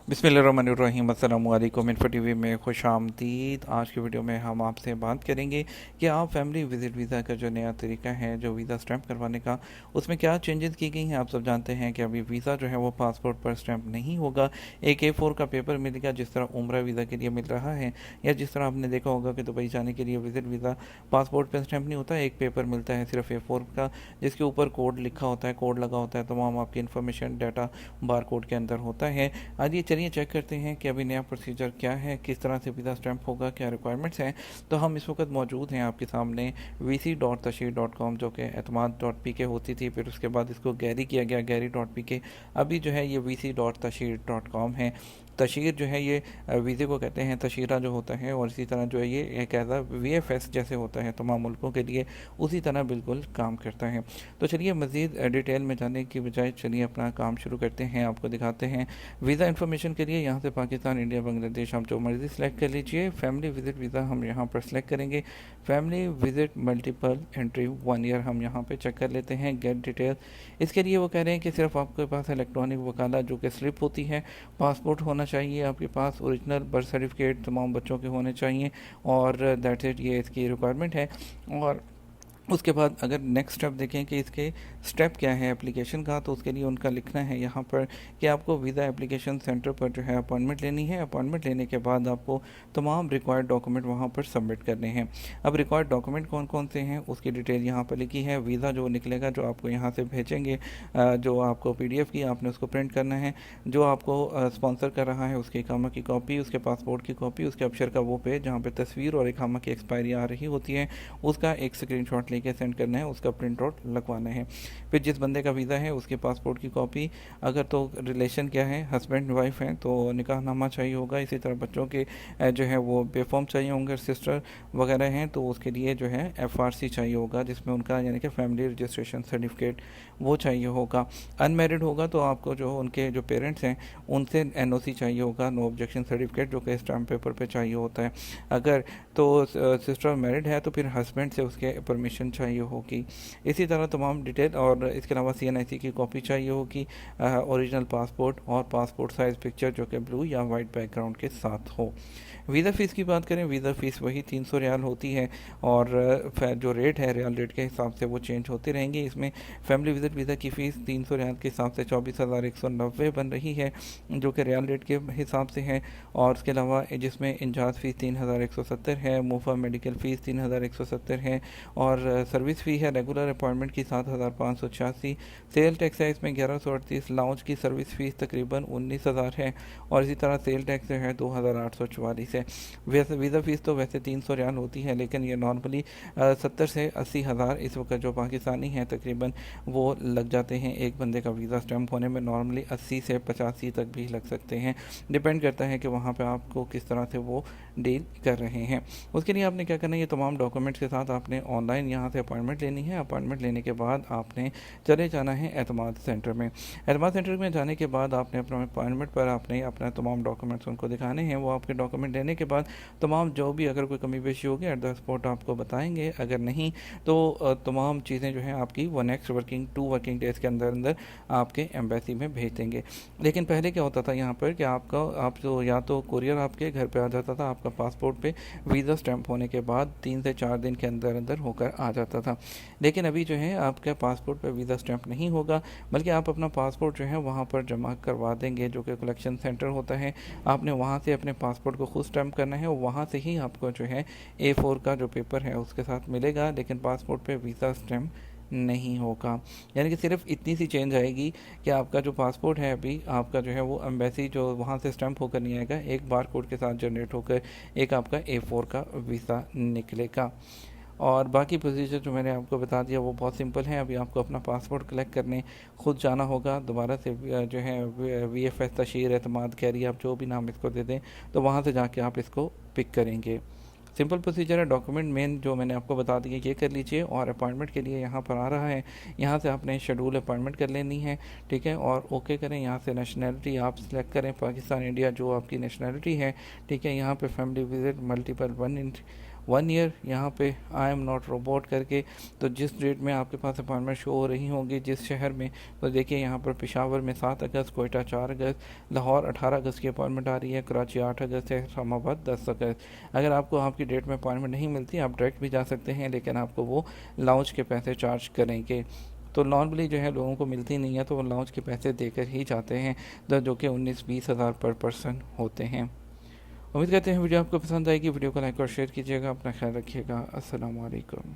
बिस्मिल्लाहिर्रहमानिर्रहीम। अस्सलामु अलैकुम। इन्फो टीवी में खुशामदीद। आज की वीडियो में हम आपसे बात करेंगे कि आप फैमिली विज़िट वीज़ा का जो नया तरीका है जो वीज़ा स्टैंप करवाने का, उसमें क्या चेंजेस की गई हैं। आप सब जानते हैं कि अभी वीज़ा जो है वो पासपोर्ट पर स्टैंप नहीं होगा, एक A4 का पेपर मिलेगा जिस तरह उम्रा वीज़ा के लिए मिल रहा है, या जिस तरह आपने देखा होगा कि दुबई जाने के लिए विज़िट वीज़ा पासपोर्ट पर स्टैंप नहीं होता, एक पेपर मिलता है सिर्फ A4 का, जिसके ऊपर कोड लिखा होता है, कोड लगा होता है, तमाम आपकी इन्फॉर्मेशन डाटा बार कोड के अंदर होता है। आज ये चलिए चेक करते हैं कि अभी नया प्रोसीजर क्या है, किस तरह से वीज़ा स्टैंप होगा, क्या रिक्वायरमेंट्स हैं। तो हम इस वक्त मौजूद हैं आपके सामने vc.tashir.com, जो कि एतमाद.pk होती थी, फिर उसके बाद इसको गैरी किया गया, गैरी.pk। अभी जो है ये vc.tashir.com है। तशीर जो है ये वीज़े को कहते हैं, तशीरा जो होता है, और इसी तरह जो है ये एक ऐसा VFS जैसे होता है तमाम मुल्कों के लिए, उसी तरह बिल्कुल काम करता है। तो चलिए मज़ीद डिटेल में जाने की बजाय चलिए अपना काम शुरू करते हैं, आपको दिखाते हैं। वीज़ा इन्फॉर्मेशन के लिए यहाँ से पाकिस्तान, इंडिया, बांग्लादेश आप जो मर्ज़ी सेलेक्ट कर लीजिए। फैमिली विज़िट वीज़ा हम यहाँ पर सेलेक्ट करेंगे। Family visit multiple entry 1 year हम यहाँ पे चेक कर लेते हैं। गेट डिटेल, इसके लिए वो कह रहे हैं कि सिर्फ आपके पास इलेक्ट्रॉनिक वकाला जो कि स्लिप होती है, पासपोर्ट होना चाहिए आपके पास, ओरिजिनल बर्थ सर्टिफिकेट तमाम बच्चों के होने चाहिए, और दैट्स इट, ये इसकी रिक्वायरमेंट है। और उसके बाद अगर नेक्स्ट स्टेप देखें कि इसके स्टेप क्या है एप्लीकेशन का, तो उसके लिए उनका लिखना है यहाँ पर कि आपको वीज़ा एप्लीकेशन सेंटर पर जो है अपॉइंटमेंट लेनी है। अपॉइंटमेंट लेने के बाद आपको तमाम रिक्वायर्ड डॉक्यूमेंट वहाँ पर सबमिट करने हैं। अब रिक्वायर्ड डॉक्यूमेंट कौन कौन से हैं उसकी डिटेल यहाँ पर लिखी है। वीज़ा जो निकलेगा, जो आपको यहाँ से भेजेंगे, जो आपको PDF की आपने उसको प्रिंट करना है। जो आपको स्पॉन्सर कर रहा है उसके इकामा की कॉपी, उसके पासपोर्ट की कॉपी, उसके अक्षर का वो पेज जहाँ पर तस्वीर और इकामा की एक्सपायरी आ रही होती है, उसका एक स्क्रीनशॉट लेके सेंड करना है, उसका प्रिंट आउट लगवाना है। फिर जिस बंदे का वीज़ा है उसके पासपोर्ट की कॉपी, अगर तो रिलेशन क्या है, हस्बैंड वाइफ हैं तो निकाहनामा चाहिए होगा। इसी तरह बच्चों के जो है वो बेफॉर्म चाहिए होंगे, सिस्टर वगैरह हैं तो उसके लिए जो है FRC चाहिए होगा, जिसमें उनका यानी कि फैमिली रजिस्ट्रेशन सर्टिफिकेट वो चाहिए होगा। अनमेरिड होगा तो आपको जो उनके जो पेरेंट्स हैं उनसे NOC चाहिए होगा, नो ऑब्जेक्शन सर्टिफिकेट, जो कि स्टैम्प पेपर पे चाहिए होता है। अगर तो सिस्टर मैरिड है तो फिर हस्बैंड से उसके परमिशन चाहिए होगी। इसी तरह तमाम डिटेल, और इसके अलावा CNIC की कॉपी चाहिए होगी, ओरिजिनल पासपोर्ट और पासपोर्ट साइज़ पिक्चर जो कि ब्लू या वाइट बैकग्राउंड के साथ हो। वीज़ा फ़ीस की बात करें, वीज़ा फ़ीस वही 300 रियाल होती है, और जो रेट है रियाल रेट के हिसाब से वो चेंज होते रहेंगे। इसमें फैमिली विज़िट वीज़ा की फ़ीस 300 रियाल के हिसाब से 24,190 बन रही है, जो कि रियाल रेट के हिसाब से है। और इसके अलावा जिसमें इंजाज फ़ीस 3,170 है, मुफ्त मेडिकल फ़ीस 3,170 है, और सर्विस फ़ी है रेगुलर अपॉइंटमेंट की 7,586, सेल टैक्स है इसमें 1138, लाउंज की सर्विस फ़ीस तकरीबन 19,000 है, और इसी तरह सेल टैक्स जो है 2,844 है। वैसे वीज़ा फ़ीस तो वैसे 300 रियाल होती है, लेकिन ये नॉर्मली 70 से 80 हज़ार इस वक्त जो पाकिस्तानी हैं तकरीबन वो लग जाते हैं एक बंदे का वीज़ा स्टैंप होने में। नॉर्मली 80 से 85 तक भी लग सकते हैं, डिपेंड करता है कि वहाँ पे आपको किस तरह से वो डील कर रहे हैं। उसके लिए आपने क्या करना है, ये तमाम डॉक्यूमेंट्स के साथ आपने ऑनलाइन यहाँ से अपॉइंटमेंट लेनी है। अपॉइंटमेंट लेने के बाद आपने चले जाना है एतमाद सेंटर में। एतमाद सेंटर में जाने के बाद आपने अपने अपॉइंटमेंट पर आपने अपना तमाम डॉक्यूमेंट्स उनको दिखाने हैं। वो आपके डॉक्यूमेंट लेने के बाद तमाम जो भी अगर कोई कमी पेशी होगी एट द स्पॉट आपको बताएंगे, अगर नहीं तो तमाम चीज़ें जो हैं आपकी वो नेक्स्ट टू वर्किंग डेज़ के अंदर अंदर आपके एम्बेसी में भेज देंगे। लेकिन पहले क्या होता था यहाँ पर कि आप जो या तो कुरियर आपके घर पे आ जाता था, आपका पासपोर्ट पे वीज़ा स्टैंप होने के बाद 3 से 4 दिन के अंदर अंदर होकर आ जाता था। लेकिन अभी जो है आपके पासपोर्ट पे वीज़ा स्टैंप नहीं होगा, बल्कि आप अपना पासपोर्ट जो है वहाँ पर जमा करवा देंगे, जो कि कलेक्शन सेंटर होता है। आपने वहाँ से अपने पासपोर्ट को खुद स्टैंप करना है, वहाँ से ही आपको जो है A4 का जो पेपर है उसके साथ मिलेगा, लेकिन पासपोर्ट पे वीज़ा स्टैंप नहीं होगा। यानी कि सिर्फ इतनी सी चेंज आएगी कि आपका जो पासपोर्ट है अभी आपका जो है वो एम्बेसी जो वहाँ से स्टैंप होकर नहीं आएगा, एक बार कोड के साथ जनरेट होकर एक आपका A4 का वीज़ा निकलेगा। और बाकी प्रोसीजर जो मैंने आपको बता दिया वो बहुत सिंपल है। अभी आपको अपना पासपोर्ट कलेक्ट करने खुद जाना होगा दोबारा से, जो है VFS तशीर एतमाद कैरी आप जो भी नाम इसको दे दें, तो वहाँ से जाके आप इसको पिक करेंगे। सिंपल प्रोसीजर है। डॉक्यूमेंट मेन जो मैंने आपको बता दिया ये कर लीजिए, और अपॉइंटमेंट के लिए यहाँ पर आ रहा है, यहाँ से आपने शेड्यूल अपॉइंटमेंट कर लेनी है, ठीक है, और ओके करें। यहाँ से नेशनैलिटी आप सिलेक्ट करें, पाकिस्तान, इंडिया जो आपकी नेशनैलिटी है, ठीक है। यहाँ पे फैमिली विजिट मल्टीपल 1 ईयर यहाँ पे आई एम नॉट रोबोट करके। तो जिस डेट में आपके पास अपॉइंटमेंट शो हो रही होंगी जिस शहर में, तो देखिए यहाँ पर पेशावर में 7 अगस्त, कोयटा 4 अगस्त, लाहौर 18 अगस्त की अपॉइंटमेंट आ रही है, कराची 8 अगस्त है, इस्लामाबाद 10 अगस्त। अगर आपको आपकी डेट में अपॉइंटमेंट नहीं मिलती आप डायरेक्ट भी जा सकते हैं, लेकिन आपको वो लाउंज के पैसे चार्ज करेंगे। तो नॉर्मली जो है लोगों को मिलती नहीं है, तो वो लाउंज के पैसे देकर ही जाते हैं, जो कि 19-20 हज़ार पर पर्सन होते हैं। उम्मीद करते हैं वीडियो आपको पसंद आएगी। वीडियो को लाइक और शेयर कीजिएगा। अपना ख्याल रखिएगा। अस्सलाम वालेकुम।